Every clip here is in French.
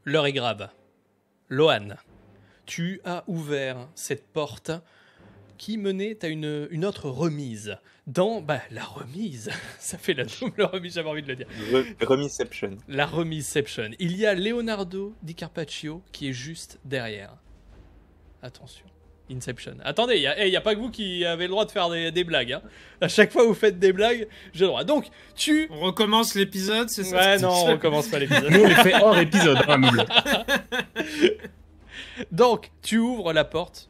L'heure est grave. Lohan, tu as ouvert cette porte qui menait à une autre remise. Dans la remise, ça fait la double remise, j'avais envie de le dire. Remiseception. La remiseception. Il y a Leonardo DiCaprio qui est juste derrière. Attention. Inception. Attendez, il n'y a pas que vous qui avez le droit de faire des blagues. Hein. À chaque fois que vous faites des blagues, j'ai le droit. Donc, On recommence l'épisode, c'est ça? Ouais, non, on recommence pas l'épisode. Nous, on les fait hors épisode, hein, Moule. Donc, tu ouvres la porte.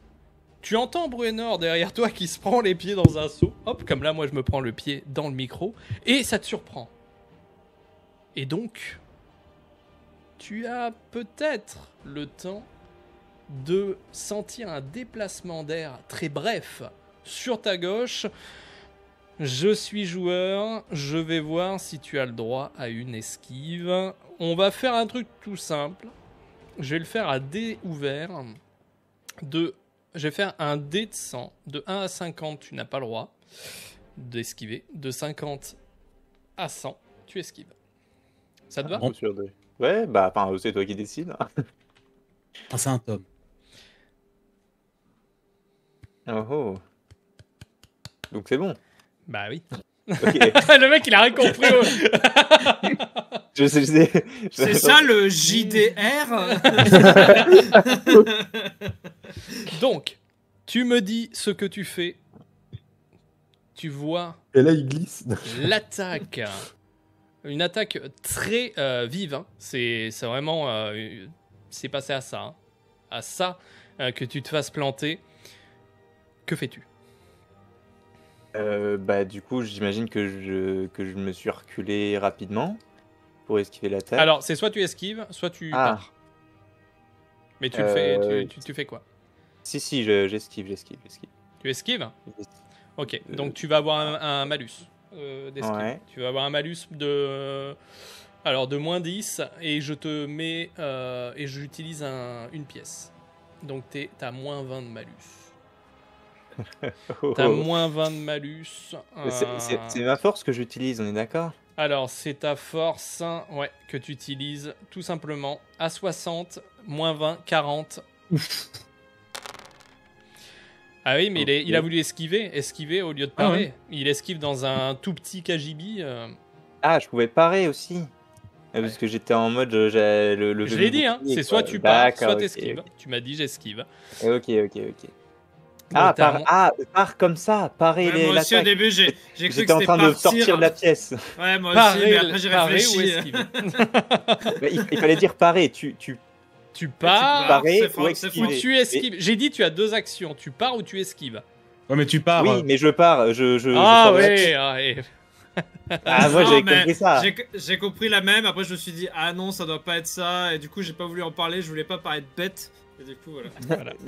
Tu entends Bruenor derrière toi qui se prend les pieds dans un seau. Hop, comme là, moi, je me prends le pied dans le micro. Et ça te surprend. Et donc, tu as peut-être le temps de sentir un déplacement d'air très bref sur ta gauche. Je suis joueur, je vais voir si tu as le droit à une esquive. On va faire un truc tout simple. Je vais le faire à dé ouvert. Je vais faire un dé de 100. De 1 à 50, tu n'as pas le droit d'esquiver. De 50 à 100, tu esquives. Ça te va? Ouais, c'est toi qui décides. Ah, c'est un tome. Oh. Donc c'est bon. Bah oui. Ok. Le mec, il a rien compris. je sais. C'est ça le JDR. Donc, tu me dis ce que tu fais. Tu vois Et là, il glisse. l'attaque. Une attaque très vive. Hein. C'est vraiment... c'est passé à ça. Hein. À ça que tu te fasses planter. Que fais-tu? Du coup, j'imagine que je me suis reculé rapidement pour esquiver l'attaque. Alors, c'est soit tu esquives, soit tu pars. Mais tu le fais, tu fais quoi? Si, j'esquive. Tu esquives? Ok, donc tu vas avoir un malus d'esquive. Ouais. Tu vas avoir un malus de moins 10 et je te mets et j'utilise une pièce. Donc t'as moins 20 de malus. T'as moins 20 de malus. C'est ma force que j'utilise, on est d'accord? Alors, c'est ta force que tu utilises tout simplement à 60, moins 20, 40. Ah oui, mais il a voulu esquiver au lieu de parer. Ouais. Il esquive dans un tout petit KGB. Ah, je pouvais parer aussi. Parce que j'étais en mode... Je l'ai dit, hein, c'est soit tu pars, soit t'esquives. Ok. Tu m'as dit j'esquive. Ok. Part comme ça, parer Ouais, moi aussi au l'attaque. début j'ai cru que J'étais c'était en train de sortir de la pièce. Ouais, moi aussi, mais après j'ai Parer ou réfléchi. esquive. Il fallait dire parer. Tu Tu pars parer c'est ou fort, c'est esquiver. fort. ou tu esquives. J'ai dit tu as deux actions. Tu pars ou tu esquives. Ouais, mais tu pars. Oui, mais je pars. Je Ouais. Ah, moi Non, j'avais mais compris ça. J'ai compris la même, après je me suis dit ah non ça doit pas être ça, et du coup j'ai pas voulu en parler, je voulais pas paraître bête, et du coup voilà.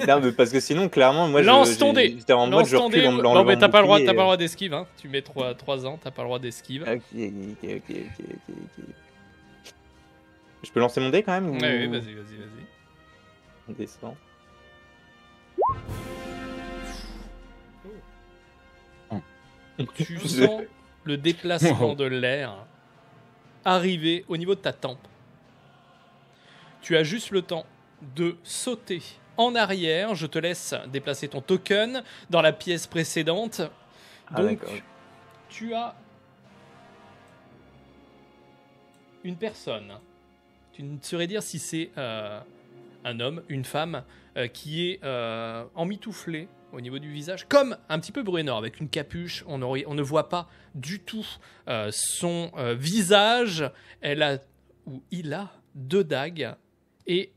Non, mais parce que sinon, clairement, moi Lance ton dé. j'étais en mode je Lance ton dé. recule en Non, enlevant mais t'as mon pas le bouclier. droit d'esquive. Hein. Tu mets 3 ans, t'as pas le droit d'esquive. Ok. Je peux lancer mon dé quand même ou... Ouais, vas-y. On descend. Tu sens le déplacement de l'air arriver au niveau de ta tempe. Tu as juste le temps de sauter en arrière. Je te laisse déplacer ton token dans la pièce précédente. Ah, Donc, d'accord. tu as une personne. Tu ne saurais dire si c'est un homme, une femme, qui est emmitouflée au niveau du visage, comme un petit peu Bruenor, avec une capuche. On ne voit pas du tout son visage. Il a 2 dagues et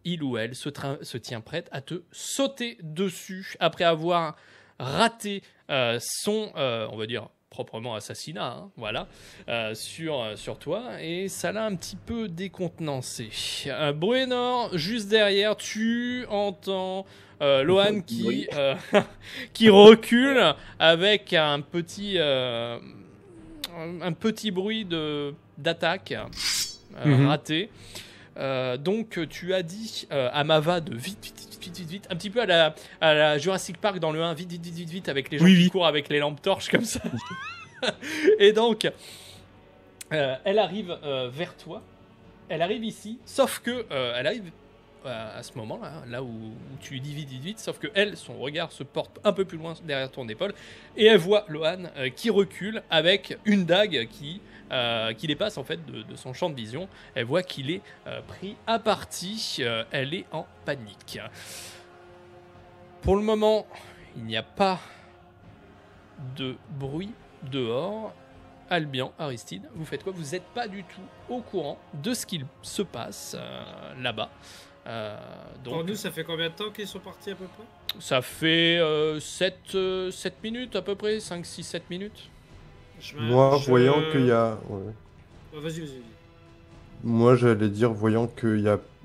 il ou elle se tient prête à te sauter dessus après avoir raté son, on va dire, proprement assassinat, hein, voilà, sur toi, et ça l'a un petit peu décontenancé. Bruenor, juste derrière, tu entends Lohan qui recule avec un petit bruit d'attaque raté. Donc tu as dit à Mava de vite, un petit peu à la Jurassic Park dans le 1, vite, avec les gens qui courent avec les lampes torches comme ça. Et donc, elle arrive vers toi. Elle arrive ici, sauf que elle arrive à ce moment-là, là où tu divises vite, sauf que elle, son regard se porte un peu plus loin derrière ton épaule, et elle voit Lohan qui recule avec une dague qui dépasse en fait de son champ de vision. Elle voit qu'il est pris à partie, elle est en panique. Pour le moment, il n'y a pas de bruit dehors. Albion, Aristide, vous faites quoi? Vous n'êtes pas du tout au courant de ce qu'il se passe là-bas. Donc, Pour nous, ça fait combien de temps qu'ils sont partis à peu près? ça fait 7 minutes à peu près, 5, 6, 7 minutes. Moi, voyant qu'il y a... Ouais. Vas-y. Moi, j'allais dire, voyant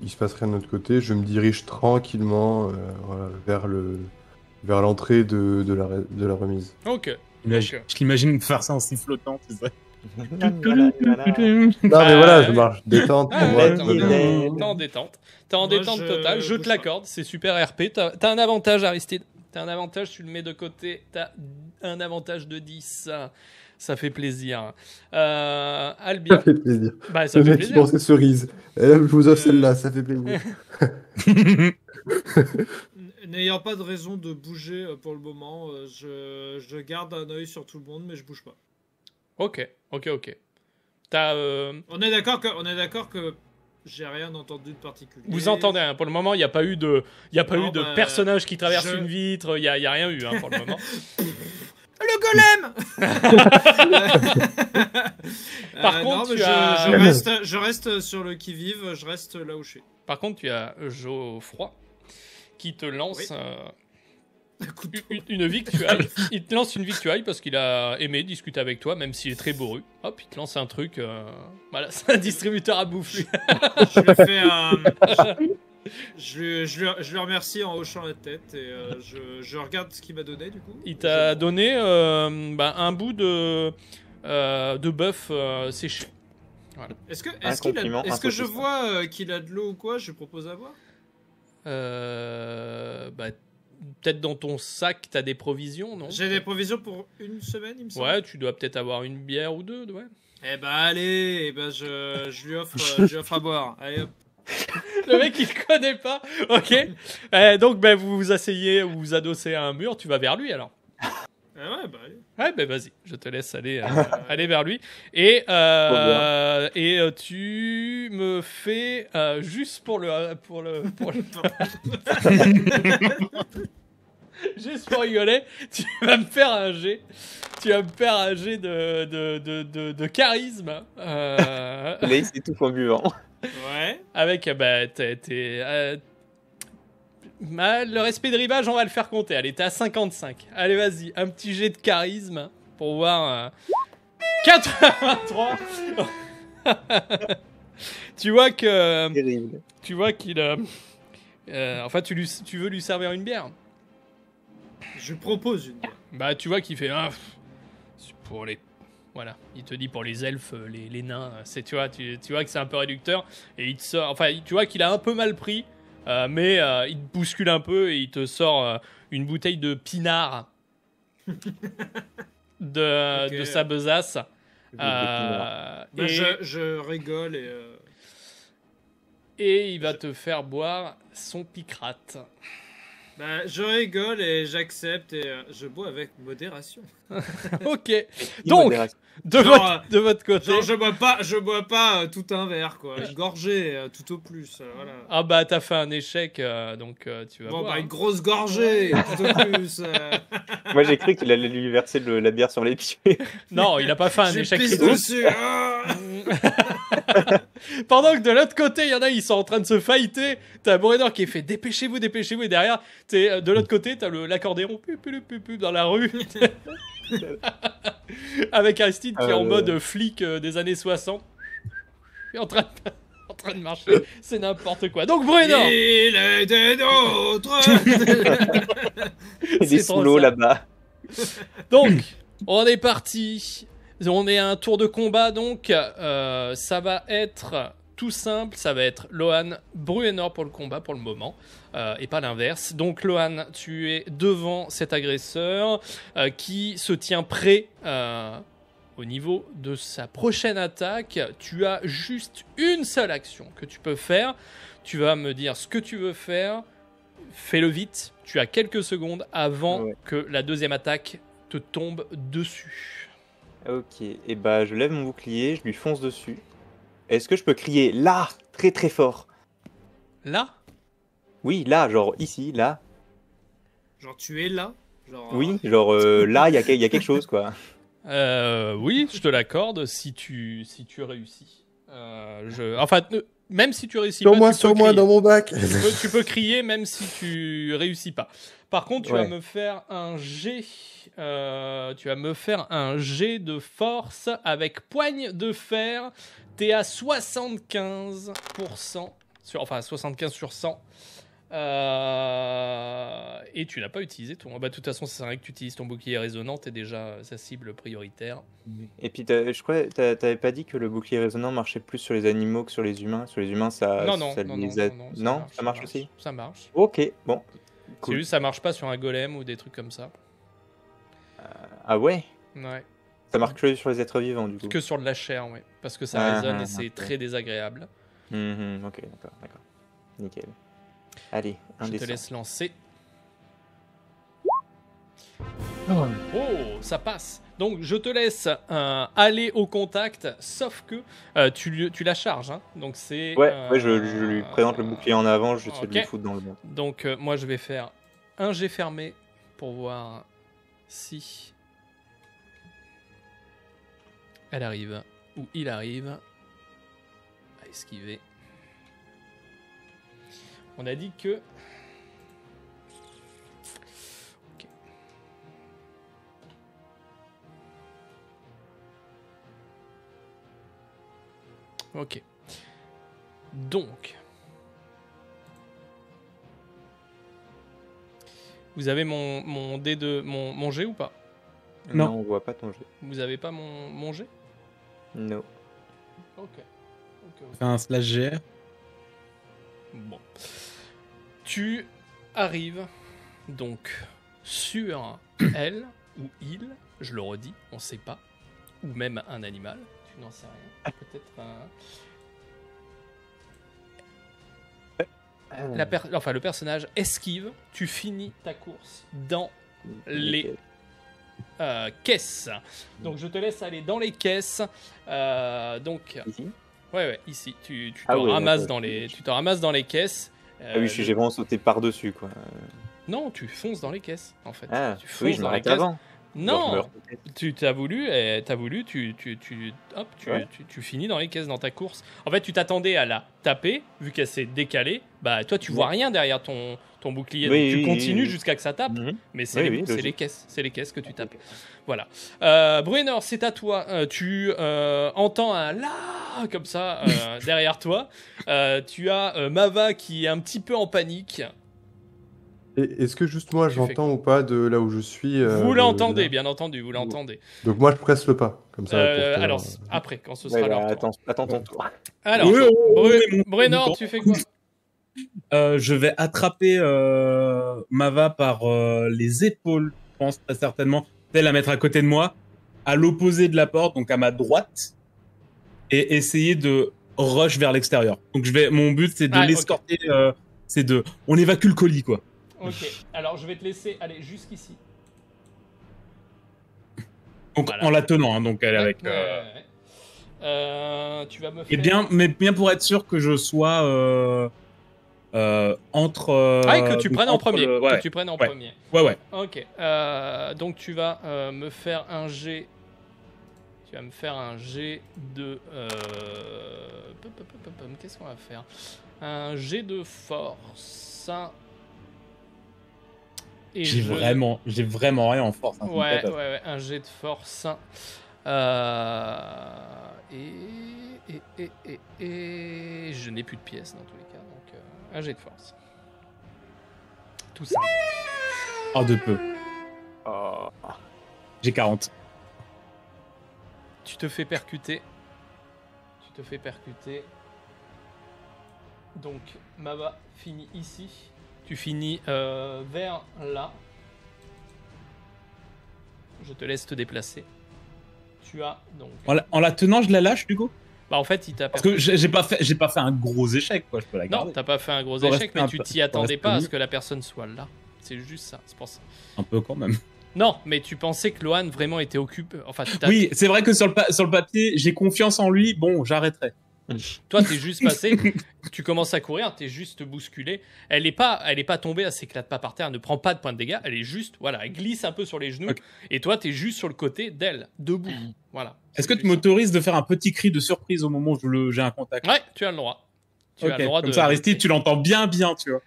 il se passe rien de notre côté, je me dirige tranquillement voilà, vers l'entrée de la remise. Ok. Je l'imagine faire ça en sifflotant, tu sais. Non, mais voilà, je marche détente pour moi. T'es en détente. T'es en détente totale, je te l'accorde, c'est super RP. T'as un avantage, Aristide. T'as un avantage, tu le mets de côté. T'as un avantage de 10. Ça fait plaisir. Albion. Ça fait plaisir. Bah, ça Le fait mec qui plaisir. pensait cerise. Et là, je vous offre celle-là, ça fait plaisir. N'ayant pas de raison de bouger pour le moment, je garde un œil sur tout le monde, mais je bouge pas. Ok. T'as, On est d'accord que j'ai rien entendu de particulier. vous entendez, hein, pour le moment, il n'y a pas eu de, personnage qui traverse une vitre, il n'y a rien eu pour le moment. Le golem. Par contre, non, tu as... je reste sur le qui-vive, je reste là où je suis. Par contre, tu as Geoffroy qui te lance une victuaille. Il te lance une victuaille parce qu'il a aimé discuter avec toi, même s'il est très bourru. Hop, il te lance un truc. Voilà, c'est un distributeur à bouffe. Lui. Je lui fais un... Je le remercie en hochant la tête et je regarde ce qu'il m'a donné du coup. Il t'a donné un bout de bœuf séché. Voilà. Est-ce compliment, que je vois qu'il a de l'eau ou quoi? Je propose à voir. Peut-être dans ton sac, t'as des provisions, non? J'ai des provisions pour une semaine, il me semble. Ouais, tu dois peut-être avoir une bière ou deux, ouais. Eh ben allez, je lui offre à boire. Allez hop. Le mec, il te connaît pas. Ok. Donc, vous vous asseyez ou vous adossez à un mur, tu vas vers lui alors. Ouais, bah allez. Ouais, vas-y, je te laisse aller, aller vers lui. Et tu me fais juste pour le juste pour rigoler, tu vas me faire un jet. Tu vas me faire un jet de charisme. Là, il s'étouffe en buvant. Ouais. Avec le respect de rivage, on va le faire compter. Allez, t'es à 55. Allez, vas-y, un petit jet de charisme pour voir. 83. Tu vois que. Terrible. Tu vois qu'il. Enfin, tu veux lui servir une bière. Je propose une bière. Bah, tu vois qu'il fait. C'est pour les. Voilà, il te dit pour les elfes, les nains. Tu vois que c'est un peu réducteur. Et il te sort. Enfin, tu vois qu'il a un peu mal pris. Mais il te bouscule un peu et il te sort une bouteille de pinard de sa besace. Je rigole et il va te faire boire son picrate. Bah, je rigole et j'accepte et je bois avec modération. Ok. Donc, de votre côté. Genre, je bois pas tout un verre, quoi. Une gorgée, tout au plus. Voilà. Ah bah, t'as fait un échec, donc tu vas Bon, boire. bah, une grosse gorgée, tout au plus. Moi, j'ai cru qu'il allait lui verser la bière sur les pieds. Non, il a pas fait un J'ai échec. pisse dessus. Ah. Pendant que de l'autre côté, il y en a, ils sont en train de se fighter. T'as Borédor qui est fait dépêchez-vous. Et derrière, de l'autre côté, t'as l'accordéon dans la rue. Avec Aristide qui est en mode flic des années 60. Et en train de marcher. C'est n'importe quoi. Donc, Borédor. Il est des nôtres. Il est sous l'eau là-bas. Donc, on est parti. On est à un tour de combat, donc ça va être tout simple, ça va être Lohan, Bruenor pour le combat pour le moment, et pas l'inverse. Donc Lohan, tu es devant cet agresseur qui se tient prêt au niveau de sa prochaine attaque, tu as juste une seule action que tu peux faire. Tu vas me dire ce que tu veux faire. Fais-le vite. Tu as quelques secondes avant que la deuxième attaque te tombe dessus. Ok, et bah je lève mon bouclier, je lui fonce dessus. Est-ce que je peux crier là, très très fort? Là? Oui, là, genre ici, là. Genre, tu es là? Genre, Oui, genre là, il y a quelque chose, quoi. Oui, je te l'accorde si tu réussis. Enfin, même si tu réussis pas, tu peux Sur moi, crier. dans mon bac. Tu peux crier même si tu réussis pas. Par contre, tu vas me faire un jet. Tu vas me faire un jet de force avec poigne de fer. T'es à 75%. Enfin, 75 sur 100. Et tu n'as pas utilisé ton. Bah, de toute façon, c'est vrai que tu utilises ton bouclier résonnant. T'es déjà sa cible prioritaire. Et puis, je crois que t'avais pas dit que le bouclier résonnant marchait plus sur les animaux que sur les humains. Sur les humains, ça. Non, ça les a- non, ça marche aussi. Ça marche. Ok, bon. C'est Cool. juste ça marche pas sur un golem ou des trucs comme ça. Ah ouais? Ouais. Ça marche que sur les êtres vivants, du coup. Que sur de la chair, ouais. Parce que ça résonne et c'est ok. très désagréable. Ok, d'accord. Nickel. Allez, un Je des te 100. laisse lancer. Oh. Oh, ça passe. Donc je te laisse aller au contact, sauf que tu la charges. Hein. Donc c'est. Ouais, je lui présente le bouclier en avant, j'essaie de lui ok. foutre dans le ventre. Donc moi je vais faire un jet fermé pour voir si elle arrive ou il arrive à esquiver. On a dit que. Ok. Ok. Donc. Vous avez mon D2, mon G ou pas? Non. On voit pas ton jet. Vous avez pas mon G? No. Ok. Fais un slash GR. Bon. Tu arrives donc sur elle ou il, je le redis, on sait pas, ou même un animal, tu n'en sais rien. Peut-être le personnage esquive, tu finis ta course dans les caisses. Donc je te laisse aller dans les caisses. Donc Ici? ouais, ici tu te Ah ouais, ramasses d'accord. tu te ramasses dans les caisses. Ah oui, j'ai vraiment sauté par-dessus, quoi. Non, tu fonces dans les caisses, en fait. Ah, Tu oui, fonces je dans les m'arrête caisses. avant. Genre, je Non, meurs. tu finis dans les caisses dans ta course. En fait, tu t'attendais à la taper, vu qu'elle s'est décalée. Bah, toi, tu vois rien derrière ton bouclier. Oui, donc tu oui, continues oui. jusqu'à que ça tape. Mhm. Mais c'est Oui, c'est logique. les caisses que tu tapes. Voilà. Bruenor, c'est à toi. Tu entends un là comme ça derrière toi. Tu as Mava qui est un petit peu en panique. Et est-ce que juste moi Tu fais j'entends ou pas de là où je suis Vous de l'entendez, là bien entendu, vous l'entendez. Donc moi je presse le pas, comme ça. pour te- Alors, après, quand ce Ouais, sera bah, leur tour. attends ton tour. Alors, Oui, oui, oui, Bruenor, mon- tu fais quoi? Je vais attraper Mava par les épaules, je pense très certainement, et la mettre à côté de moi, à l'opposé de la porte, donc à ma droite, et essayer de rush vers l'extérieur. Donc mon but c'est de Ah, ok. l'escorter, on évacue le colis quoi. Ok, alors je vais te laisser aller jusqu'ici. Donc Voilà. en la tenant, hein, donc elle est avec. Ouais. Tu vas me Et faire... bien pour être sûr que je sois entre. Ah, et que tu donc prennes en entre premier. le- ouais, Que tu prennes en ouais. premier. ouais. Ok, donc tu vas me faire un jet... Tu vas me faire un jet de... Qu'est-ce qu'on va faire? Un jet de force. Et J'ai vraiment rien en force. Hein, c'est une Ouais, catastrophe. ouais, un jet de force. Et je n'ai plus de pièces dans tous les cas, donc un jet de force. Tout ça. Oh, de peu. Oh. J'ai 40. Tu te fais percuter. Donc, Mava finit ici. Tu finis vers là. Je te laisse te déplacer. Tu as donc. En la tenant, je la lâche du coup. Bah en fait, il t'a. Parce que j'ai pas fait un gros échec, quoi. Je peux la garder. Non, t'as pas fait un gros Faut échec, rester mais un tu peu- t'y faut attendais rester pas à uni. ce que la personne soit là. C'est juste ça, c'est pour ça. Un peu quand même. Non, mais tu pensais que Lohan vraiment était occupé. Enfin, Oui, c'est vrai que sur le papier, j'ai confiance en lui. Bon, j'arrêterai. toi, t'es juste passé. Tu commences à courir, t'es juste bousculé. Elle est pas tombée, elle s'éclate pas par terre, elle ne prend pas de points de dégâts. Elle est juste, voilà, elle glisse un peu sur les genoux. Ok. Et toi, t'es juste sur le côté d'elle, debout. Voilà. Est-ce que C'est tu juste m'autorises de faire un petit cri de surprise au moment où j'ai un contact? ça. Ouais, tu as le droit. Tu as Ok, le droit comme de. ça, Aristide, tu l'entends bien, tu vois.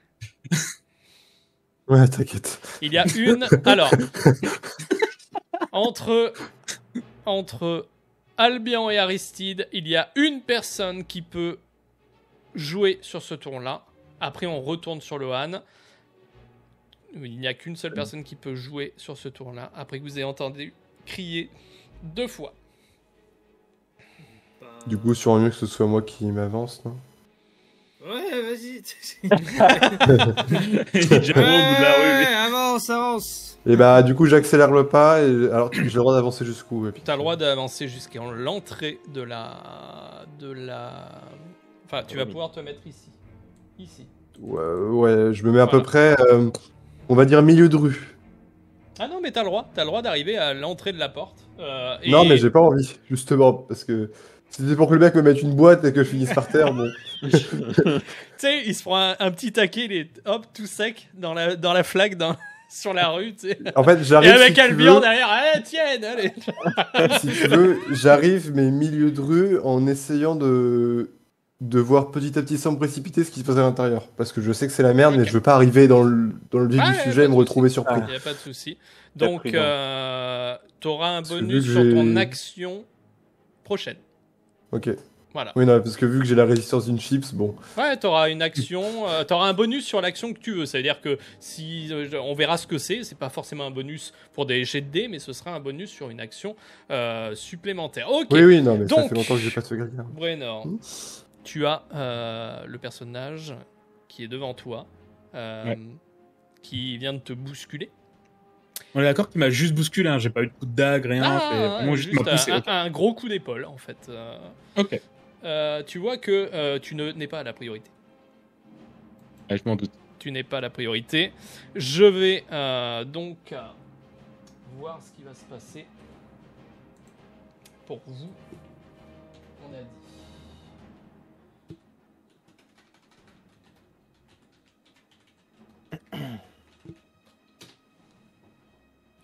Ouais, t'inquiète. Il y a une. Alors, entre Albion et Aristide, il y a une personne qui peut jouer sur ce tour-là. Après, on retourne sur Lohan. Il n'y a qu'une seule personne qui peut jouer sur ce tour-là. Après que vous ayez entendu crier 2 fois. Ben, Du coup, sûrement mieux que ce soit moi qui m'avance, non? Ouais, vas-y. Il est déjà au bout de la rue, lui. Ouais, avance. Et bah, du coup, j'accélère le pas. Et... Alors, j'ai le droit d'avancer jusqu'où? Tu as le droit d'avancer jusqu'à l'entrée de la. Enfin, tu vas pouvoir te mettre ici. Ici. Ouais, je me mets à peu Voilà. près, on va dire milieu de rue. Ah non, mais t'as le droit. T'as le droit d'arriver à l'entrée de la porte. Non, mais j'ai pas envie, justement, parce que si c'était pour que le mec me mette une boîte et que je finisse par terre, bon. Tu sais, il se prend un petit taquet, il est hop, tout sec dans la flaque sur la rue, tu sais. En fait, Et j'arrive. avec si tu Albion veux, derrière, allez, tienne, allez. si tu veux, j'arrive, mais milieu de rue, en essayant de voir petit à petit sans me précipiter ce qui se passe à l'intérieur. Parce que je sais que c'est la merde, mais Ok. je veux pas arriver dans le vif Ah, du y a sujet pas et me de retrouver souci. surpris. Il n'y a pas de souci. T'as Donc, prudent. t'auras un Parce que bonus vu sur que ton j'ai- action prochaine. Ok. Voilà. Oui, non, parce que vu que j'ai la résistance d'une chips, bon. Ouais, t'auras une action, t'auras un bonus sur l'action que tu veux. C'est-à-dire que si on verra ce que c'est pas forcément un bonus pour des jets de dés, mais ce sera un bonus sur une action supplémentaire. Ok. Oui, non, mais ça Donc- fait longtemps que j'ai pas tué quelqu'un. Brenor, Hmm. tu as le personnage qui est devant toi, Ouais. qui vient de te bousculer. On est d'accord qu'il m'a juste bousculé, hein. J'ai pas eu de coup de dague, rien. C'est vraiment juste m'a poussé. Ok. un gros coup d'épaule en fait. Ok. Tu vois que tu n'es pas à la priorité. Ouais, je m'en doute. Tu n'es pas la priorité. Je vais donc voir ce qui va se passer pour vous. On a dit.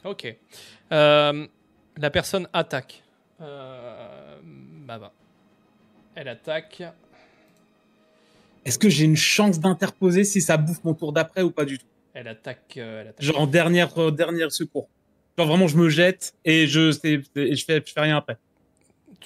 Ok. La personne attaque. Baba. Elle attaque. Est-ce que j'ai une chance d'interposer si ça bouffe mon tour d'après ou pas du tout? Elle attaque. Genre en dernière secours. Genre vraiment, je me jette et je fais rien après.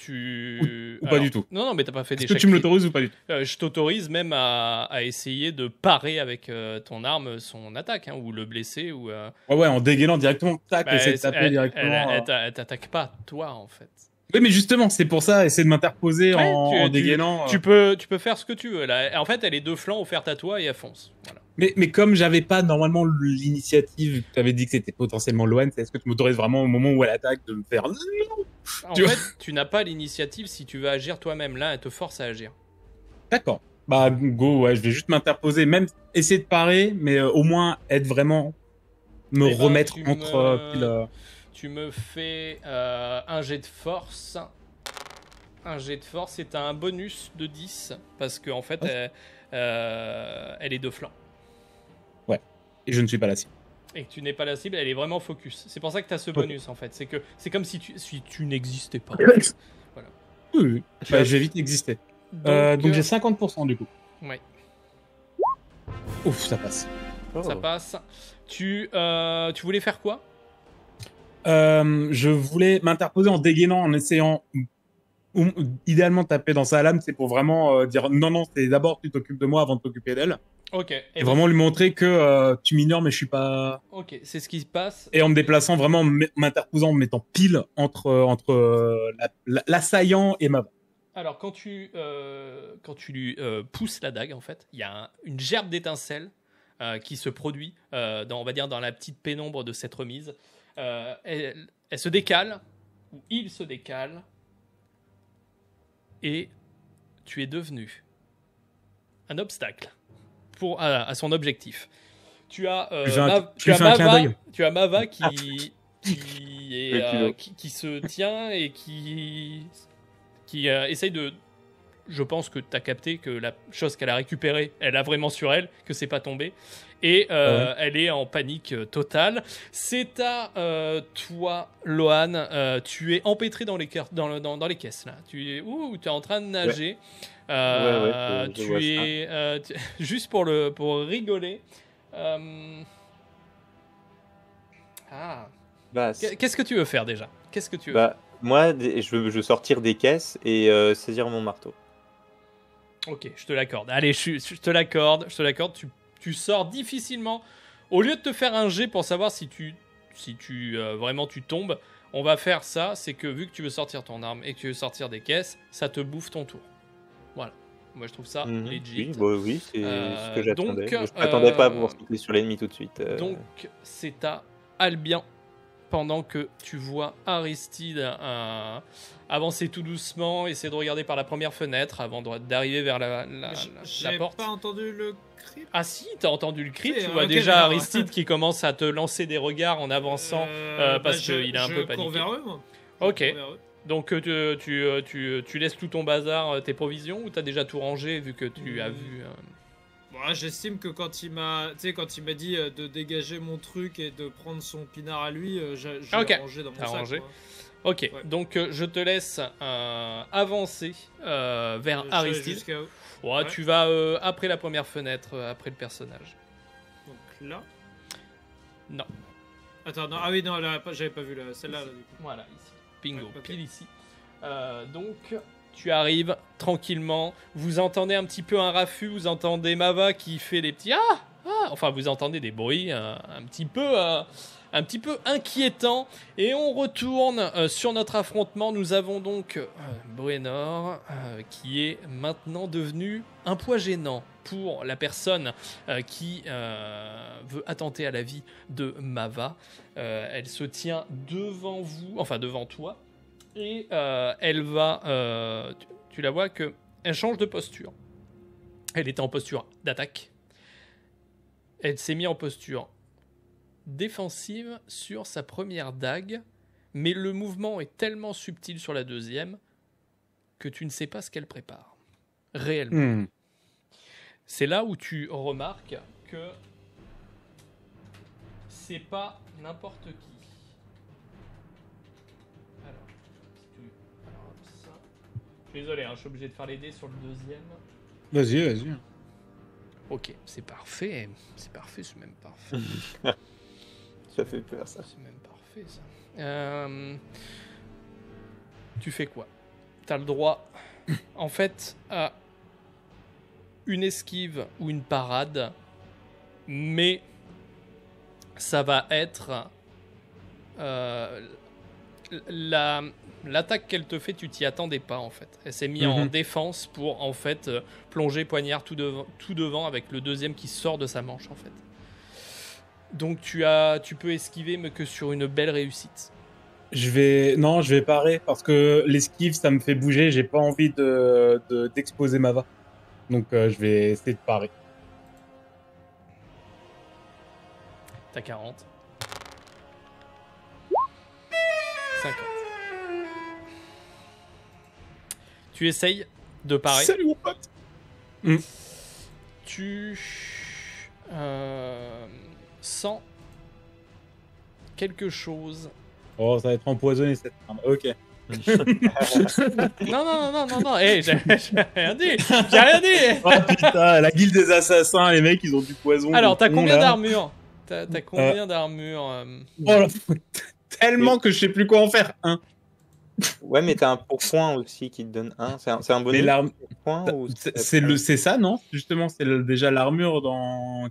Ou pas du tout. Non, non, mais t'as pas fait Est-ce d'échec. que tu me l'autorises ou pas du tout? Je t'autorise même à essayer de parer avec ton arme son attaque, hein, ou le blesser, ou. Ouais, en dégainant directement, tac, Bah, essayer de taper directement. elle t'attaque pas, toi, en fait. Oui, mais justement, c'est pour ça, essayer de m'interposer Ouais, en dégainant. Tu peux faire ce que tu veux. Là. En fait, elle est deux flancs offertes à toi et elle fonce. Voilà. Mais comme j'avais pas normalement l'initiative, tu avais dit que c'était potentiellement Loan, est-ce que tu m'autorises vraiment au moment où elle attaque de me faire non? En Tu fait, tu n'as pas l'initiative si tu veux agir toi-même. Là, elle te force à agir. D'accord. Bah, go, ouais, je vais juste m'interposer, même essayer de parer, mais au moins être vraiment me Eh ben, remettre tu entre me- pile. Tu me fais un jet de force. Un jet de force, c'est un bonus de 10. Parce qu'en en fait, elle est de flanc. Et je ne suis pas la cible. Et que tu n'es pas la cible, elle est vraiment focus. C'est pour ça que tu as ce bonus, en fait. C'est comme si tu n'existais pas. Voilà. Oui. Bah, j'ai vite existé. Donc j'ai 50% du coup. Ouais. Ouf, ça passe. Ça passe. Tu voulais faire quoi? Je voulais m'interposer en dégainant, en essayant idéalement taper dans sa lame, c'est pour vraiment dire non, c'est d'abord tu t'occupes de moi avant de t'occuper d'elle. Ok. Et vraiment lui montrer que tu m'ignores mais je suis pas... Ok, c'est ce qui se passe. Et en me déplaçant vraiment, m'interposant, en me mettant pile entre l'assaillant et ma... Alors, quand tu lui pousses la dague, en fait, il y a une gerbe d'étincelles qui se produit on va dire, dans la petite pénombre de cette remise. Elle se décale où il se décale et tu es devenu un obstacle à son objectif. Tu as, tu as Mava qui se tient et qui essaye de... Je pense que tu as capté que la chose qu'elle a récupérée, elle a vraiment sur elle, que c'est pas tombé. Et elle est en panique totale. C'est à toi, Lohan. Tu es empêtré dans les caisses, là. Tu es en train de nager. Juste pour rigoler. Qu'est-ce que tu veux faire déjà? Qu'est-ce que tu veux faire? Moi, je veux sortir des caisses et saisir mon marteau. Ok, je te l'accorde. Allez, je te l'accorde. Tu sors difficilement. Au lieu de te faire un jet pour savoir si vraiment tu tombes, on va faire ça. C'est que vu que tu veux sortir ton arme et que tu veux sortir des caisses, ça te bouffe ton tour. Voilà. Moi, je trouve ça legit. Oui, c'est ce que j'attendais. Donc, je m'attendais pas à pouvoir sauter sur l'ennemi tout de suite. Donc, c'est à Albion. Pendant que tu vois Aristide avancer tout doucement, essayer de regarder par la première fenêtre avant d'arriver vers la porte. J'ai pas entendu le cri. Ah si, t'as entendu le cri. Tu okay, vois déjà Aristide qui commence à te lancer des regards en avançant parce qu'il est un peu paniqué. Je cours vers eux, moi. Ok. Donc tu laisses tout ton bazar, tes provisions, ou t'as déjà tout rangé vu que tu as vu... Bon, j'estime que quand il m'a dit de dégager mon truc et de prendre son pinard à lui, j'ai rangé dans mon sac. Quoi. Ok, ouais. Donc je te laisse avancer vers Aristide. Ouais. Tu vas après la première fenêtre, après le personnage. Donc là. Non. Attends, non, ah oui, non, là, j'avais pas vu celle-là. Là, du coup. Voilà, ici. Bingo, okay. Pile ici. Donc... Tu arrives tranquillement, vous entendez un petit peu un raffut, vous entendez Mava qui fait des petits enfin vous entendez des bruits un petit peu inquiétants, et on retourne sur notre affrontement. Nous avons donc Bruenor qui est maintenant devenu un poids gênant pour la personne qui veut attenter à la vie de Mava. Elle se tient devant vous, enfin devant toi. Et elle va... tu la vois que elle change de posture. Elle était en posture d'attaque. Elle s'est mise en posture défensive sur sa première dague. Mais le mouvement est tellement subtil sur la deuxième que tu ne sais pas ce qu'elle prépare. Réellement. C'est là où tu remarques que c'est pas n'importe qui. Désolé, je suis obligé de faire les dés sur le deuxième. Vas-y. Ok, c'est parfait. C'est même parfait. Ça fait peur, ça. C'est même parfait, ça. Tu fais quoi? T'as le droit, en fait, à une esquive ou une parade, mais ça va être... L'attaque qu'elle te fait, tu t'y attendais pas en fait. Elle s'est mise en défense pour en fait plonger poignard tout devant avec le deuxième qui sort de sa manche en fait. Donc tu peux esquiver mais que sur une belle réussite. Je vais parer parce que l'esquive ça me fait bouger, j'ai pas envie d'exposer Mava. Donc je vais essayer de parer. T'as 40. 50. Tu essayes de parer. Salut mon pote. Tu sens quelque chose. Oh, ça va être empoisonné cette arme. Ok. Non. Hey, j'ai rien dit. J'ai rien dit. Oh putain, la guilde des assassins, les mecs, ils ont du poison. Alors, t'as combien d'armure? T'as combien d'armure Oh là, tellement que je sais plus quoi en faire. Ouais, mais t'as un pourpoint aussi qui te donne 1. C'est un bonus pourpoint ou c'est ça, non? Justement, c'est déjà l'armure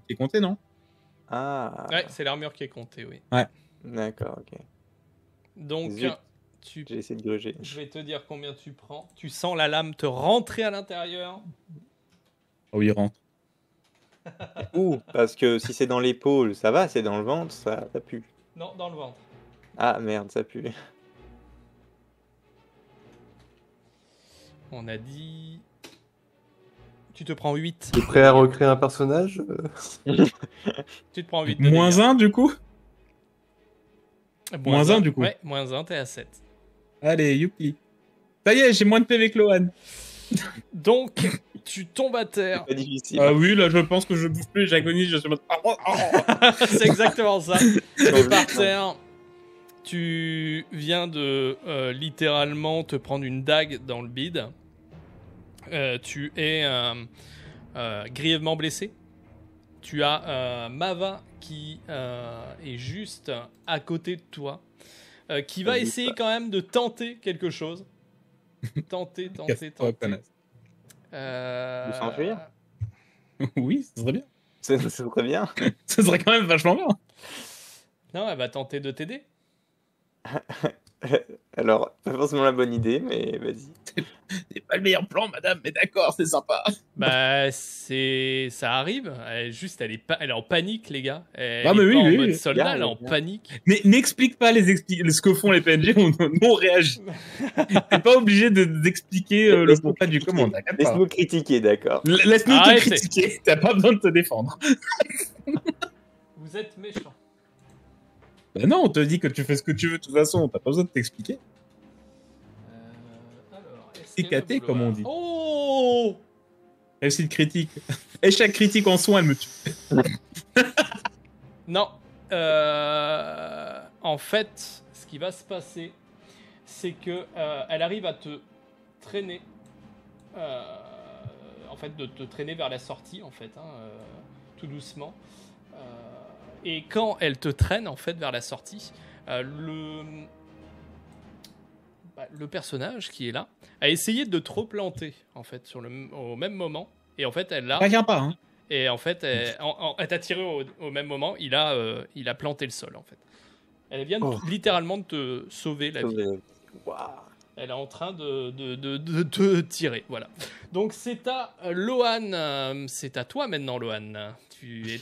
qui est comptée, non? Ah. Ouais, c'est l'armure qui est comptée, oui. Ouais. D'accord, ok. Donc, j'ai essayé de gruger. Je vais te dire combien tu prends. Tu sens la lame te rentrer à l'intérieur. Oh, il rentre. Parce que si c'est dans l'épaule, ça va, c'est dans le ventre, ça pue. Non, dans le ventre. Ah merde, ça pue. On a dit... Tu te prends 8. Tu es prêt à recréer un personnage? Tu te prends 8 de Moins dégâts. 1 du coup. Moins 1 du coup. Ouais, moins 1, t'es à 7. Allez, youpi. Ça y est, j'ai moins de PV que Lohan. Donc, tu tombes à terre. Pas difficile. Ah oui, là je pense que je bouffe plus, j'agonise, je suis en mode... C'est exactement ça. Tu es par terre. Tu viens de littéralement te prendre une dague dans le bide. Tu es grièvement blessé. Tu as Mava qui est juste à côté de toi. Qui va essayer quand même de tenter quelque chose. Tenter. De s'enfuir. Oui, ça serait bien. C'est très bien. Ça serait quand même vachement bien. Non, elle va tenter de t'aider. Alors, pas forcément la bonne idée, mais vas-y. C'est pas le meilleur plan, madame, mais d'accord, c'est sympa. Bah, ça arrive. Elle est en panique, les gars. Elle Ah, mais est oui, pas en oui, mode oui. soldat, Bien, elle est en bien. panique. Mais n'explique pas ce que font les PNJ, on réagit. T'es pas obligé d'expliquer le Laisse-nous pourquoi du comment, t'inquiète pas. Laisse-nous critiquer, d'accord. Laisse-nous te Arrêtez. critiquer, t'as pas besoin de te défendre. Vous êtes méchant. Bah non, on te dit que tu fais ce que tu veux de toute façon, t'as pas besoin de t'expliquer. Alors, Écaté, comme on dit. Oh! Réussite critique. Échec critique en soin, elle me tue. Non. En fait, ce qui va se passer, c'est que elle arrive à te traîner. En fait, de te traîner vers la sortie, en fait, tout doucement. Et quand elle te traîne, en fait, vers la sortie, le personnage qui est là a essayé de te replanter, en fait, au même moment. Et en fait, elle l'a. T'inquiète pas, hein. Et en fait, elle t'a tiré au même moment. Il a planté le sol, en fait. Elle vient littéralement de te sauver la vie. Waouh. Elle est en train de te tirer, voilà. Donc c'est à Lohan. C'est à toi maintenant, Lohan. Tu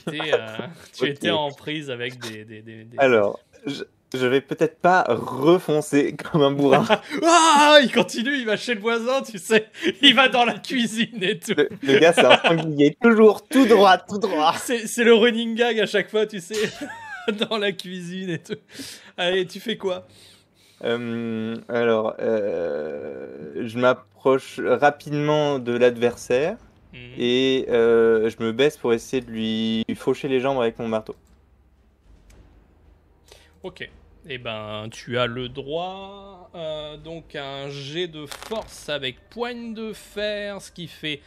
étais en prise avec des... Alors, je vais peut-être pas refoncer comme un bourrin. Ah, il continue, il va chez le voisin, tu sais. Il va dans la cuisine et tout. Le gars, c'est un sanglier. Toujours tout droit, tout droit. C'est le running gag à chaque fois, tu sais. Dans la cuisine et tout. Allez, tu fais quoi? Alors, je m'approche rapidement de l'adversaire et je me baisse pour essayer de lui faucher les jambes avec mon marteau. Ok. Eh ben, tu as le droit. Donc, un jet de force avec poigne de fer, ce qui fait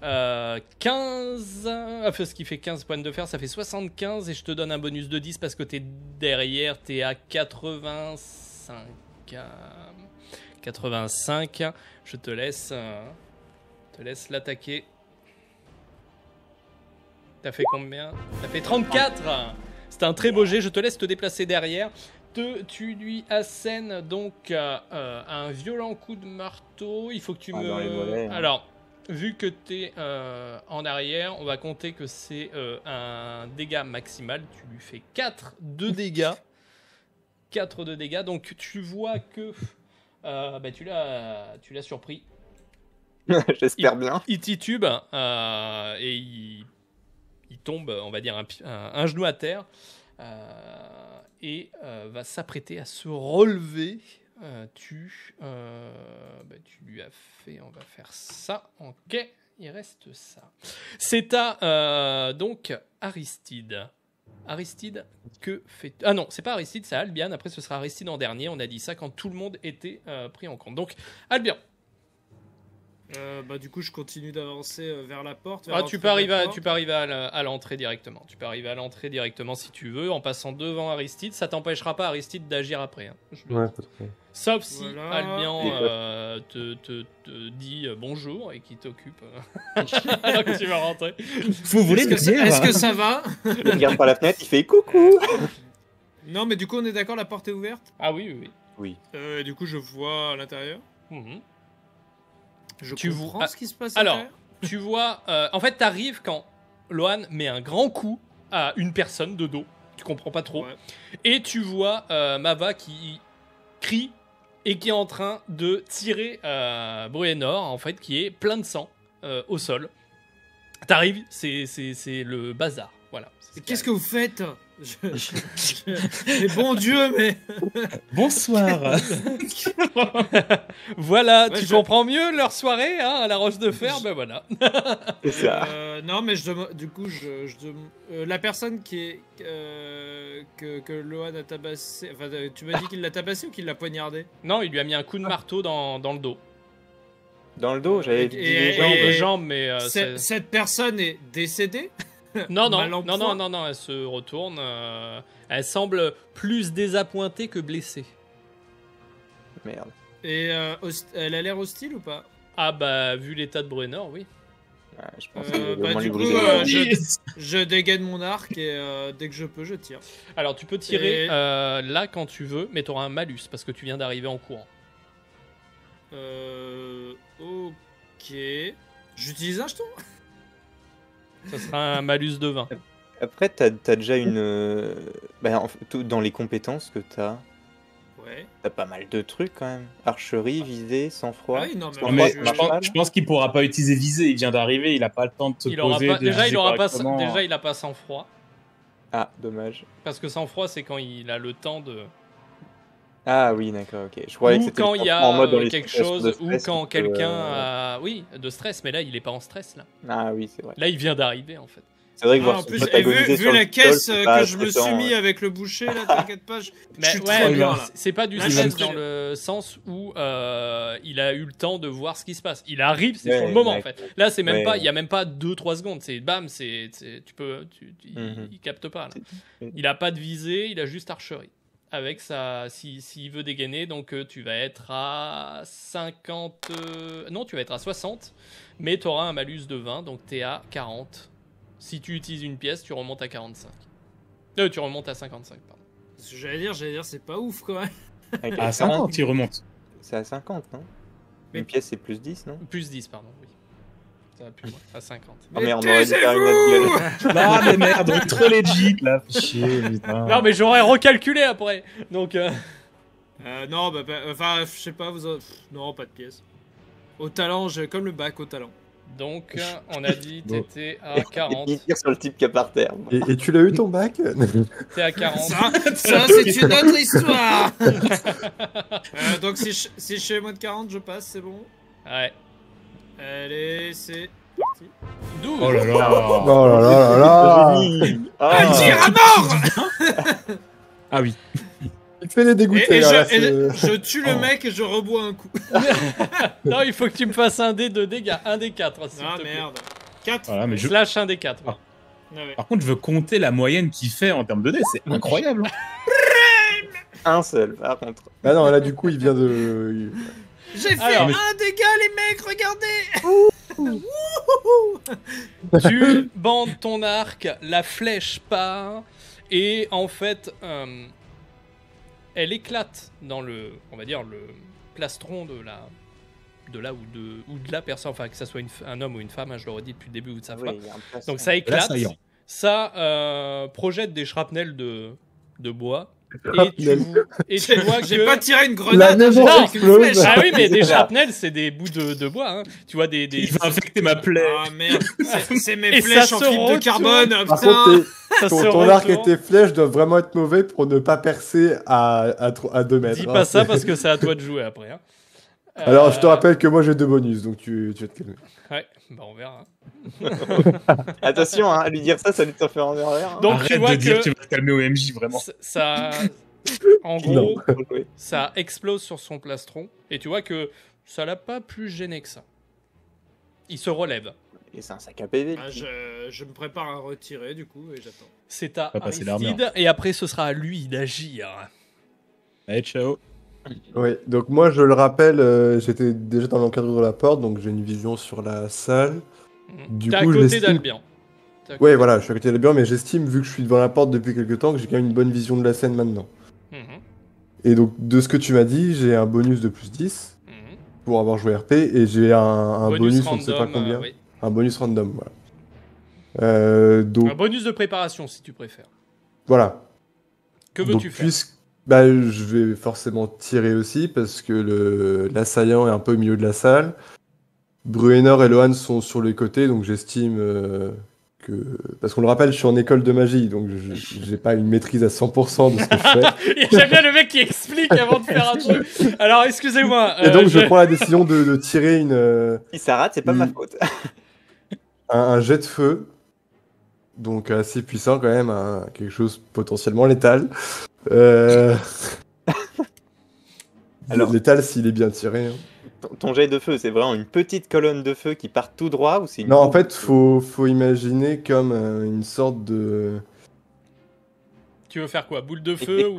15. Enfin, ce qui fait 15 points de fer, ça fait 75. Et je te donne un bonus de 10 parce que t'es derrière, t'es à 85. 85. Je te laisse l'attaquer. T'as fait combien? T'as fait 34. C'est un très beau jet. Je te laisse te déplacer derrière. Tu lui assènes donc un violent coup de marteau. Il faut que tu dans les mollets, hein. Alors, vu que tu es en arrière, on va compter que c'est un dégât maximal. Tu lui fais 4 de dégâts. 4 de dégâts. Donc, tu vois que tu l'as surpris. J'espère bien. Il titube et il tombe, on va dire, un genou à terre et va s'apprêter à se relever. Tu lui as fait, on va faire ça. Ok, il reste ça. C'est à donc Aristide. Aristide, que fait... Ah non, c'est pas Aristide, c'est Albion. Après, ce sera Aristide en dernier. On a dit ça quand tout le monde était pris en compte. Donc, Albion. Du coup, je continue d'avancer vers la porte. Tu peux arriver à l'entrée directement. Tu peux arriver à l'entrée directement si tu veux, en passant devant Aristide. Ça t'empêchera pas, Aristide, d'agir après. Hein. Ouais, pas trop. Sauf si Voilà. Albion te dit bonjour et qu'il t'occupe alors que tu vas rentrer. Vous voulez me dire Est-ce que ça va? Il regarde par la fenêtre, il fait coucou. Non, mais du coup, on est d'accord, la porte est ouverte? Ah oui. Oui. Du coup, je vois à l'intérieur. Mhm. Tu comprends ce qui se passe à Alors, l'intérieur? tu vois... en fait, t'arrives quand Lohan met un grand coup à une personne de dos. Tu comprends pas trop. Ouais. Et tu vois Mava qui crie et qui est en train de tirer Bruenor, en fait, qui est plein de sang au sol. T'arrives, c'est le bazar. Voilà. Qu'est-ce que vous faites? Mais bon Dieu, mais... Bonsoir. Voilà, ouais, tu comprends mieux leur soirée à la Roche de Fer, ben voilà. C'est ça. Non, mais du coup, la personne qui est que Lohan a tabassé... Enfin, tu m'as dit qu'il l'a tabassé ou qu'il l'a poignardé? Non, il lui a mis un coup de marteau dans le dos. Dans le dos, j'avais dit les jambes, mais... cette personne est décédée? Non, elle se retourne. Elle semble plus désappointée que blessée. Merde. Et elle a l'air hostile ou pas? Ah bah, vu l'état de Bruenor, oui. Ouais, je pense que du coup, je dégaine mon arc et dès que je peux, je tire. Alors, tu peux tirer là quand tu veux, mais tu auras un malus parce que tu viens d'arriver en courant. Ok. J'utilise un jeton? Ça sera un malus de 20. Après, t'as déjà une... Bah, dans les compétences que t'as, ouais. T'as pas mal de trucs quand même. Archerie, visée, sang-froid. Ah oui, non, mais je pense qu'il pourra pas utiliser visée. Il vient d'arriver, il a pas le temps de se poser. Déjà, il a pas sang-froid. Ah, dommage. Parce que sang-froid, c'est quand il a le temps de... Ah oui, d'accord, ok. Je croyais que c'était quand il y a en mode quelque chose, ou quand quelqu'un a... Oui, de stress, mais là, il est pas en stress, là. Ah oui, c'est vrai. Là, il vient d'arriver, en fait. C'est vrai que en plus, vu la caisse que je me suis mis avec le boucher, là, t'inquiète pas, je suis très bien, là. C'est pas du stress dans le sens où il a eu le temps de voir ce qui se passe. Il arrive, c'est sur le moment, en fait. Là, c'est même pas, il y a même pas 2-3 secondes. C'est bam, il capte pas, là. Il a pas de visée, il a juste archerie. Avec ça, s'il veut dégainer, donc tu vas être à 50... Non, tu vas être à 60, mais tu auras un malus de 20, donc tu es à 40. Si tu utilises une pièce, tu remontes à 45. Tu remontes à 55, pardon. Ce que j'allais dire, c'est pas ouf, quand même. À 50, il remonte. C'est à 50, non? Une pièce, c'est plus 10, non? Plus 10, pardon, oui. Ça va plus loin, à 50. Oh merde, on aurait dû faire une autre gueule. Non, mais merde, on est trop legit, là. Chier, putain. Non, mais j'aurais recalculé après. Donc... non, enfin, je sais pas, non, pas de pièce. Au talent, comme le bac au talent. Donc, on a dit t'étais à 40. Il tire sur le type qui est par terre. Et tu l'as eu ton bac? T'es à 40. Ça c'est une autre histoire. Donc, si je suis moins de 40, je passe, c'est bon? Ouais. Allez, c'est parti. 12. Oh là là. Oh là là là là. Un tir à mort. Ah oui. Il fait les dégoûter. Et je tue le mec et je rebois un coup. Non, il faut que tu me fasses un dé de dégâts. Un des 4. Ah merde. 4. Voilà, mais Slash un des 4. Ah. Ouais. Par contre, je veux compter la moyenne qu'il fait en termes de dés. C'est incroyable. Un seul, par contre. Ah non, là, du coup, il vient de... J'ai fait un dégât, les mecs, regardez. Tu bandes ton arc, la flèche part, et en fait, elle éclate dans le, on va dire, le plastron de la personne, enfin que ça soit un homme ou une femme, hein, je l'aurais dit depuis le début de sa phrase. Donc ça éclate, ça projette des shrapnels de bois. Et tu vois que... J'ai pas tiré une grenade, avec une flèche. Ah oui, mais des shrapnels, c'est des bouts de bois. Hein. Tu vois des... Il va infecter ma plaie. Ah merde, c'est mes flèches en fibre de carbone. Par contre, ton arc et tes flèches doivent vraiment être mauvais pour ne pas percer à 2 mètres. Dis pas ça parce que c'est à toi de jouer après. Hein. Alors, je te rappelle que moi j'ai 2 bonus, donc tu vas te calmer. Ouais, bah on verra. Attention, hein, à lui dire ça lui te fait en erreur. Hein. Donc arrête tu vois de dire que tu vas te calmer au MJ, vraiment. Ça, en gros, ça explose sur son plastron et tu vois que ça l'a pas plus gêné que ça. Il se relève. Et c'est un sac à PV. Je me prépare à retirer du coup et j'attends. C'est à Aristide et après ce sera à lui d'agir. Allez, ciao. Oui, donc moi je le rappelle, j'étais déjà dans l'encadre de la porte, donc j'ai une vision sur la salle. T'es à côté d'Albion. Ouais, voilà, je suis à côté d'Albion, mais j'estime, vu que je suis devant la porte depuis quelques temps, que j'ai quand même une bonne vision de la scène maintenant. Et donc, de ce que tu m'as dit, j'ai un bonus de plus 10 pour avoir joué RP, et j'ai un bonus random, on ne sait pas combien. Oui. Un bonus random, voilà. Donc, un bonus de préparation, si tu préfères. Voilà. Que veux-tu faire? Bah, je vais forcément tirer aussi parce que l'assaillant est un peu au milieu de la salle. Bruenor et Lohan sont sur les côtés, donc j'estime que... Parce qu'on le rappelle, je suis en école de magie, donc j'ai pas une maîtrise à 100% de ce que je fais. J'aime bien le mec qui explique avant de faire un truc. Alors, excusez-moi. Et donc, je prends la décision de tirer Si ça rate, c'est pas ma faute. un jet de feu. Donc, assez puissant quand même, quelque chose potentiellement létal. Alors, létal s'il est bien tiré. Hein. Ton jet de feu, c'est vraiment une petite colonne de feu qui part tout droit ou c'est une... Non, en fait, faut imaginer comme une sorte de... Tu veux faire quoi? Boule de feu ou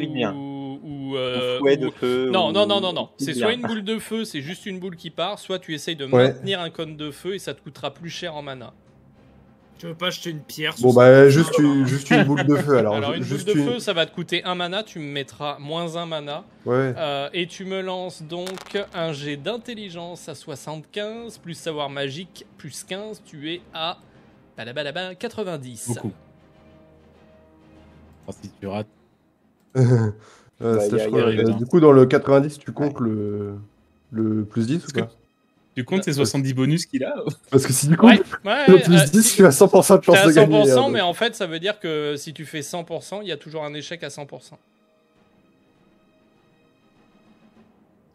fouet de feu? Non. C'est soit une boule de feu, c'est juste une boule qui part, soit tu essayes de maintenir un cône de feu et ça te coûtera plus cher en mana. Tu veux pas acheter une pierre? Bon, bah, juste une boule de feu alors. Alors, une boule de feu, ça va te coûter 1 mana, tu me mettras moins 1 mana. Ouais. Et tu me lances donc un jet d'intelligence à 75, plus savoir magique, plus 15, tu es à 90. Beaucoup. Enfin, si tu rates. Du coup, dans le 90, tu comptes le plus 10 ou pas? Tu comptes ces 70 bonus qu'il a? Parce que si du coup, le plus 10, je suis à 100% de chance de gagner. 100%, mais en fait, ça veut dire que si tu fais 100%, il y a toujours un échec à 100%.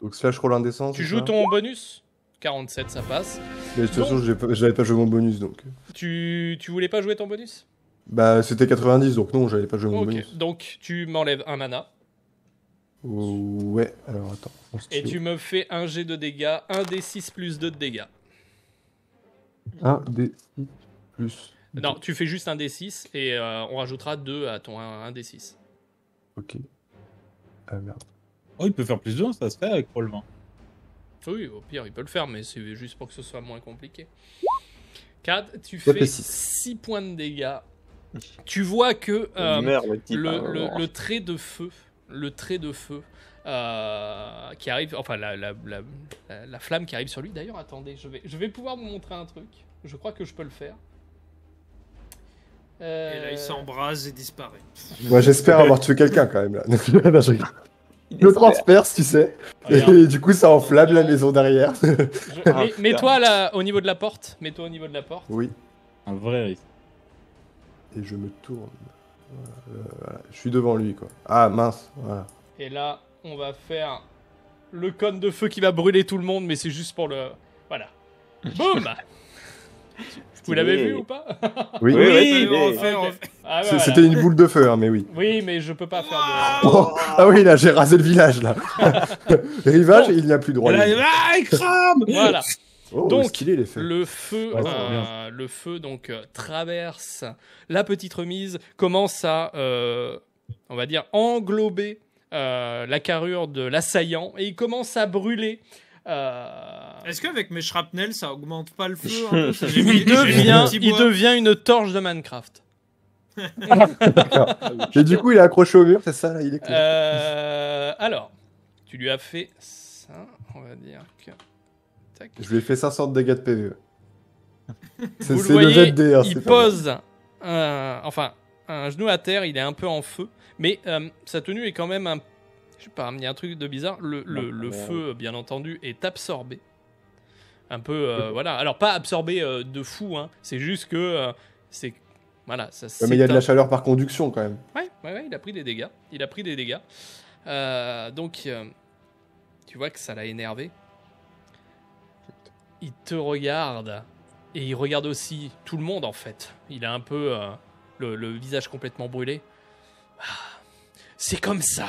Donc slash roll indécent. Tu joues ton bonus 47, ça passe. Mais de toute façon, j'avais pas joué mon bonus, donc... Tu voulais pas jouer ton bonus? Bah, c'était 90, donc non, j'avais pas joué mon bonus. Donc, tu m'enlèves 1 mana. Ouais, alors attends. Et tu me fais un jet de dégâts, 1 d6 plus 2 de dégâts. 1 d6 plus... Non, tu fais juste un d6 et on rajoutera 2 à ton 1 d6. Ok. Ah merde. Oh, il peut faire plus de 1, ça se fait avec Roll 20. Oui, au pire, il peut le faire, mais c'est juste pour que ce soit moins compliqué. 4, tu fais 6 points de dégâts. Tu vois que le trait de feu... qui arrive, enfin la flamme qui arrive sur lui. D'ailleurs, attendez, je vais pouvoir vous montrer un truc. Je crois que je peux le faire. Et là, il s'embrase et disparaît. Moi, j'espère avoir tué quelqu'un quand même là. Le transperce, tu sais. Et du coup, ça enflamme la maison derrière. Mets-toi là, au niveau de la porte. Mets-toi au niveau de la porte. Oui. Un vrai risque. Et je me tourne. Voilà. Je suis devant lui, quoi. Ah, mince. Voilà. Et là, on va faire le cône de feu qui va brûler tout le monde, mais c'est juste pour le... Voilà. Boum. Vous l'avez vu ou pas? Oui. C'était une boule de feu, hein, mais oui. Oui, mais je peux pas faire de... Ah oui, là, j'ai rasé le village, là. Rivage, il n'y a plus de droit. Il crame. Voilà. Oh, donc, stylé, les feux. le feu donc traverse la petite remise, commence à, on va dire, englober la carrure de l'assaillant et il commence à brûler. Est-ce qu'avec mes shrapnels, ça augmente pas le feu il devient une torche de Minecraft. D'accord. Et du coup, il est accroché au mur, c'est ça là, il est alors, tu lui as fait ça, on va dire que... Tac. Je lui ai fait 500 de dégâts de PVE. C'est le jet de dés. Hein, il pose un genou à terre, il est un peu en feu, mais sa tenue est quand même un... Je sais pas, il y a un truc de bizarre. Le feu, bien entendu, est absorbé. Un peu, voilà. Alors, pas absorbé de fou, hein. C'est juste que c'est... Voilà, ça mais il y a de la chaleur par conduction, quand même. Ouais, il a pris des dégâts. Donc, tu vois que ça l'a énervé. Il te regarde. Et il regarde aussi tout le monde, en fait. Il a un peu le visage complètement brûlé. Ah, c'est comme ça.